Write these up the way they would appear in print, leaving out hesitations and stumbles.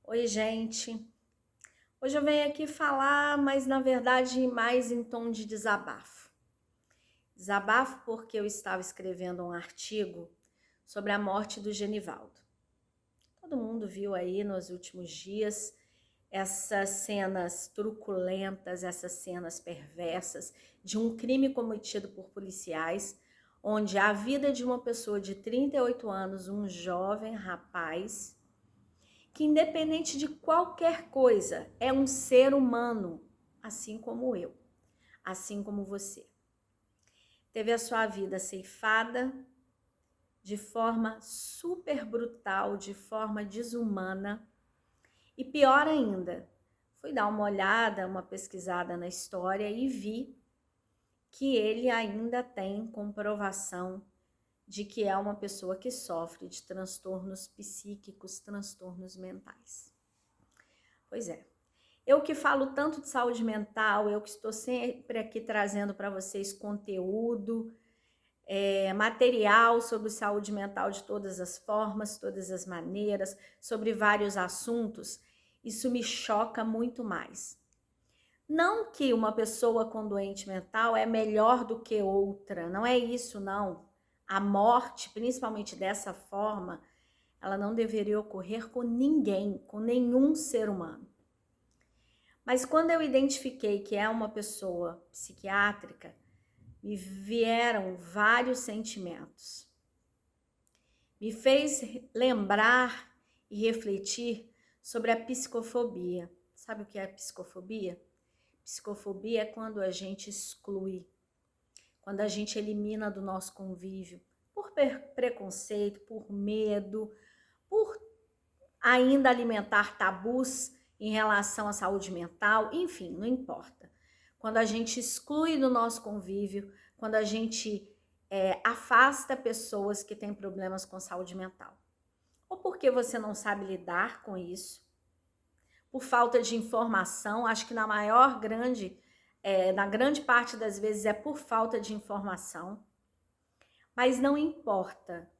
Oi, gente. Hoje eu venho aqui falar, mas na verdade mais em tom de desabafo. Desabafo porque eu estava escrevendo um artigo sobre a morte do Genivaldo. Todo mundo viu aí nos últimos dias essas cenas truculentas, essas cenas perversas de um crime cometido por policiais, onde a vida de uma pessoa de 38 anos, um jovem rapaz, que independente de qualquer coisa, é um ser humano, assim como eu, assim como você. Teve a sua vida ceifada de forma super brutal, de forma desumana, e pior ainda, fui dar uma olhada, uma pesquisada na história e vi que ele ainda tem comprovação de que é uma pessoa que sofre de transtornos psíquicos, transtornos mentais. Pois é. Eu que falo tanto de saúde mental, eu que estou sempre aqui trazendo para vocês conteúdo, material sobre saúde mental de todas as formas, todas as maneiras, sobre vários assuntos, isso me choca muito mais. Não que uma pessoa com doente mental é melhor do que outra, não é isso, não. A morte, principalmente dessa forma, ela não deveria ocorrer com ninguém, com nenhum ser humano. Mas quando eu identifiquei que é uma pessoa psiquiátrica, me vieram vários sentimentos. Me fez lembrar e refletir sobre a psicofobia. Sabe o que é psicofobia? Psicofobia é quando a gente exclui, quando a gente elimina do nosso convívio, por preconceito, por medo, por ainda alimentar tabus em relação à saúde mental, enfim, não importa. Quando a gente exclui do nosso convívio, quando a gente afasta pessoas que têm problemas com saúde mental. Ou porque você não sabe lidar com isso, por falta de informação, acho que na grande parte das vezes é por falta de informação, mas não importa.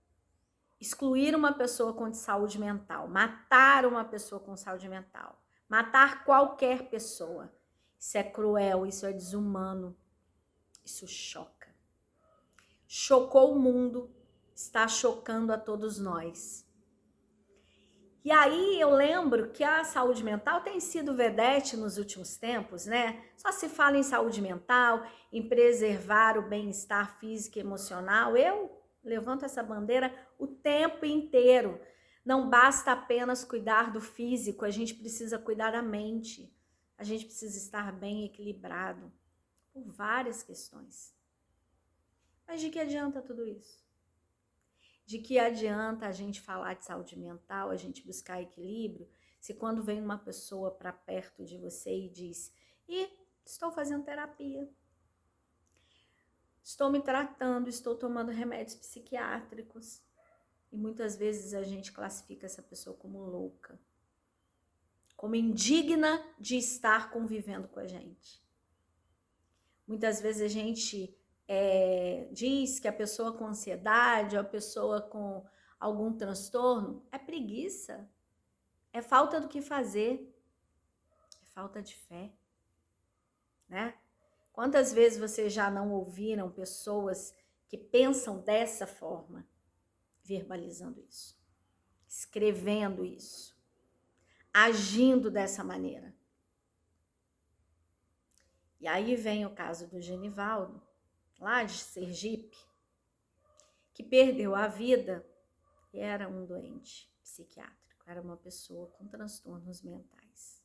Excluir uma pessoa com saúde mental, matar uma pessoa com saúde mental, matar qualquer pessoa. Isso é cruel, isso é desumano, isso choca. Chocou o mundo, está chocando a todos nós. E aí eu lembro que a saúde mental tem sido vedete nos últimos tempos, né? Só se fala em saúde mental, em preservar o bem-estar físico e emocional. Eu levanto essa bandeira o tempo inteiro. Não basta apenas cuidar do físico, a gente precisa cuidar da mente. A gente precisa estar bem equilibrado por várias questões. Mas de que adianta tudo isso? De que adianta a gente falar de saúde mental, a gente buscar equilíbrio, se quando vem uma pessoa para perto de você e diz: estou fazendo terapia, estou me tratando, estou tomando remédios psiquiátricos. E muitas vezes a gente classifica essa pessoa como louca, como indigna de estar convivendo com a gente. Muitas vezes a gente diz que a pessoa com ansiedade, a pessoa com algum transtorno, é preguiça, é falta do que fazer, é falta de fé, né? Quantas vezes vocês já não ouviram pessoas que pensam dessa forma, verbalizando isso, escrevendo isso, agindo dessa maneira? E aí vem o caso do Genivaldo, lá de Sergipe, que perdeu a vida e era um doente psiquiátrico, era uma pessoa com transtornos mentais.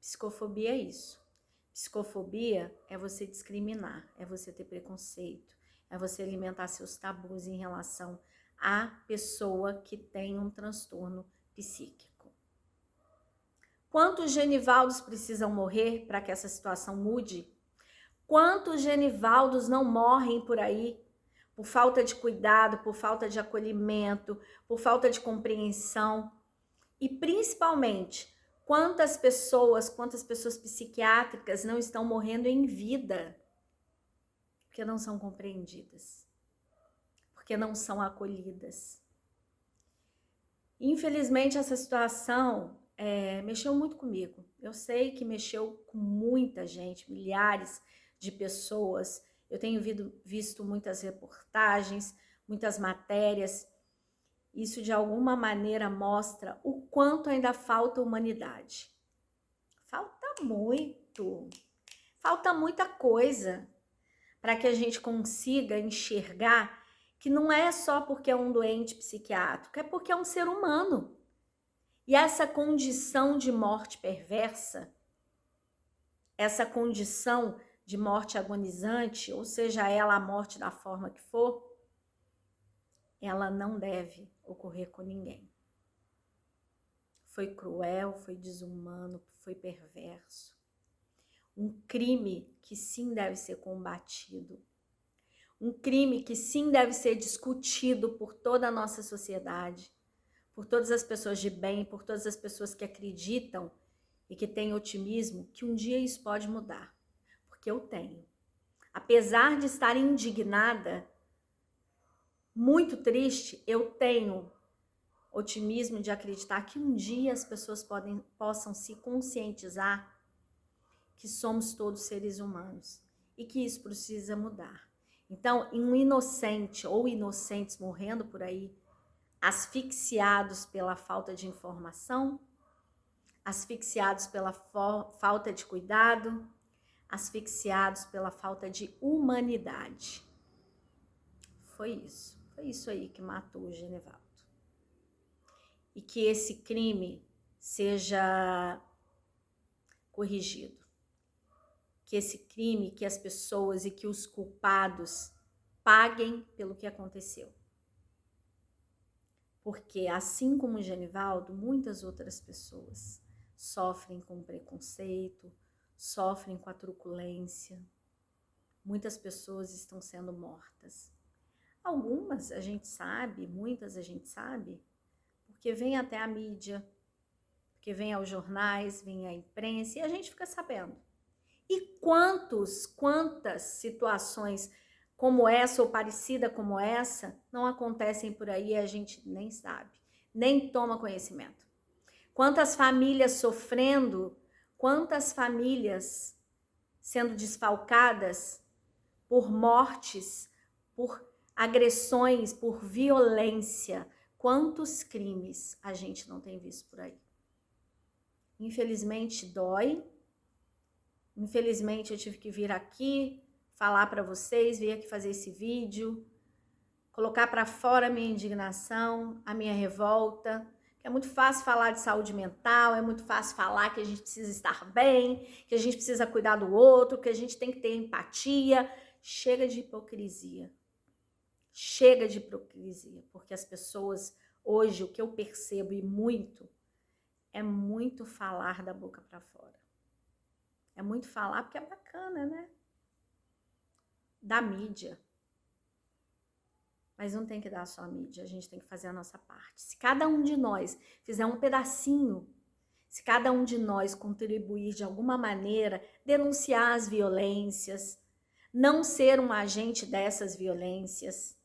Psicofobia é isso. Psicofobia é você discriminar, é você ter preconceito, é você alimentar seus tabus em relação à pessoa que tem um transtorno psíquico. Quantos Genivaldos precisam morrer para que essa situação mude? Quantos Genivaldos não morrem por aí por falta de cuidado, por falta de acolhimento, por falta de compreensão? E principalmente, quantas pessoas psiquiátricas não estão morrendo em vida porque não são compreendidas, porque não são acolhidas? Infelizmente, essa situação mexeu muito comigo. Eu sei que mexeu com muita gente, milhares de pessoas. Eu tenho visto muitas reportagens, muitas matérias. Isso, de alguma maneira, mostra o quanto ainda falta humanidade. Falta muito. Falta muita coisa para que a gente consiga enxergar que não é só porque é um doente psiquiátrico, é porque é um ser humano. E essa condição de morte perversa, essa condição de morte agonizante, ou seja ela a morte da forma que for, ela não deve ocorrer com ninguém. Foi cruel, foi desumano, foi perverso. Um crime que sim deve ser combatido. Um crime que sim deve ser discutido por toda a nossa sociedade, por todas as pessoas de bem, por todas as pessoas que acreditam e que têm otimismo, que um dia isso pode mudar. Porque eu tenho. Apesar de estar indignada, muito triste, eu tenho otimismo de acreditar que um dia as pessoas possam se conscientizar que somos todos seres humanos e que isso precisa mudar. Então, um inocente ou inocentes morrendo por aí, asfixiados pela falta de informação, asfixiados pela falta de cuidado, asfixiados pela falta de humanidade. Foi isso aí que matou o Genivaldo. E que esse crime seja corrigido. Que esse crime, que as pessoas e que os culpados paguem pelo que aconteceu. Porque assim como o Genivaldo, muitas outras pessoas sofrem com preconceito, sofrem com a truculência. Muitas pessoas estão sendo mortas. Algumas a gente sabe, muitas a gente sabe, porque vem até a mídia, porque vem aos jornais, vem à imprensa e a gente fica sabendo. E quantas situações como essa ou parecida como essa não acontecem por aí e a gente nem sabe, nem toma conhecimento. Quantas famílias sofrendo, quantas famílias sendo desfalcadas por mortes, por agressões, por violência. Quantos crimes a gente não tem visto por aí? Infelizmente dói. Infelizmente eu tive que vir aqui falar para vocês, vir aqui fazer esse vídeo, colocar para fora a minha indignação, a minha revolta. É muito fácil falar de saúde mental, é muito fácil falar que a gente precisa estar bem, que a gente precisa cuidar do outro, que a gente tem que ter empatia. Chega de hipocrisia. Chega de hipocrisia, porque as pessoas hoje, o que eu percebo e muito, é muito falar da boca para fora. É muito falar porque é bacana, né? Da mídia. Mas não tem que dar só a mídia, a gente tem que fazer a nossa parte. Se cada um de nós fizer um pedacinho, se cada um de nós contribuir de alguma maneira, denunciar as violências, não ser um agente dessas violências,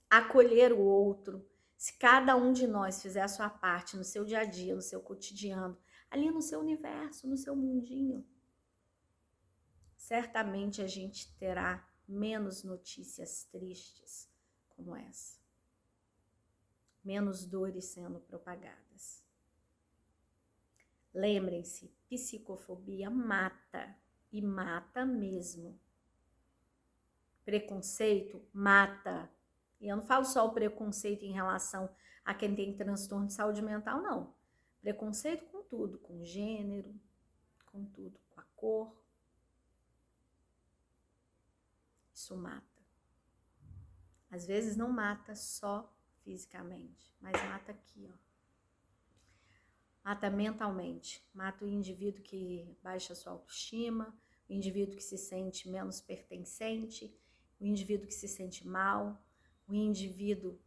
acolher o outro, se cada um de nós fizer a sua parte no seu dia a dia, no seu cotidiano, ali no seu universo, no seu mundinho, certamente a gente terá menos notícias tristes como essa. Menos dores sendo propagadas. Lembrem-se, psicofobia mata, e mata mesmo. Preconceito mata. E eu não falo só o preconceito em relação a quem tem transtorno de saúde mental, não. Preconceito com tudo, com gênero, com tudo, com a cor. Isso mata. Às vezes não mata só fisicamente, mas mata aqui, ó. Mata mentalmente, mata o indivíduo que baixa sua autoestima, o indivíduo que se sente menos pertencente, o indivíduo que se sente mal, o indivíduo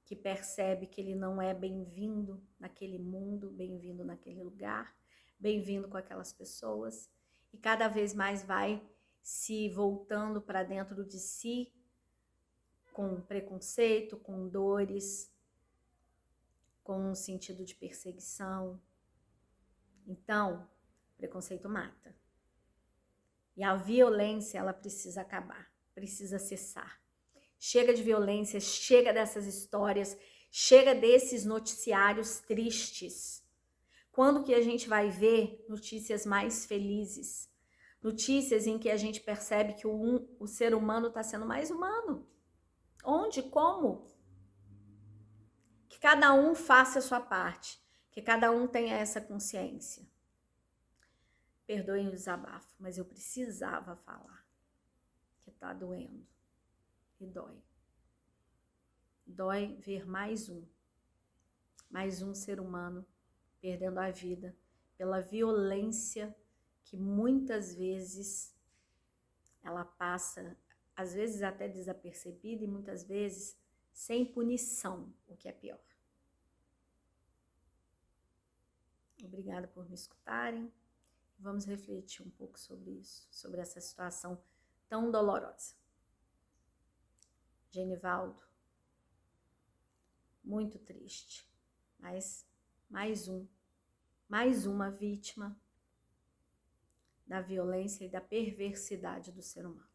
que percebe que ele não é bem-vindo naquele mundo, bem-vindo naquele lugar, bem-vindo com aquelas pessoas, e cada vez mais vai se voltando para dentro de si, com preconceito, com dores, com um sentido de perseguição. Então, preconceito mata. E a violência, ela precisa acabar, precisa cessar. Chega de violência, chega dessas histórias, chega desses noticiários tristes. Quando que a gente vai ver notícias mais felizes? Notícias em que a gente percebe que o ser humano está sendo mais humano. Onde? Como? Que cada um faça a sua parte, que cada um tenha essa consciência. Perdoem o desabafo, mas eu precisava falar, que tá doendo e dói. Dói ver mais um ser humano perdendo a vida pela violência que muitas vezes ela passa, às vezes até desapercebida e muitas vezes sem punição, o que é pior. Obrigada por me escutarem. Vamos refletir um pouco sobre isso, sobre essa situação tão dolorosa. Genivaldo, muito triste, mas mais uma vítima da violência e da perversidade do ser humano.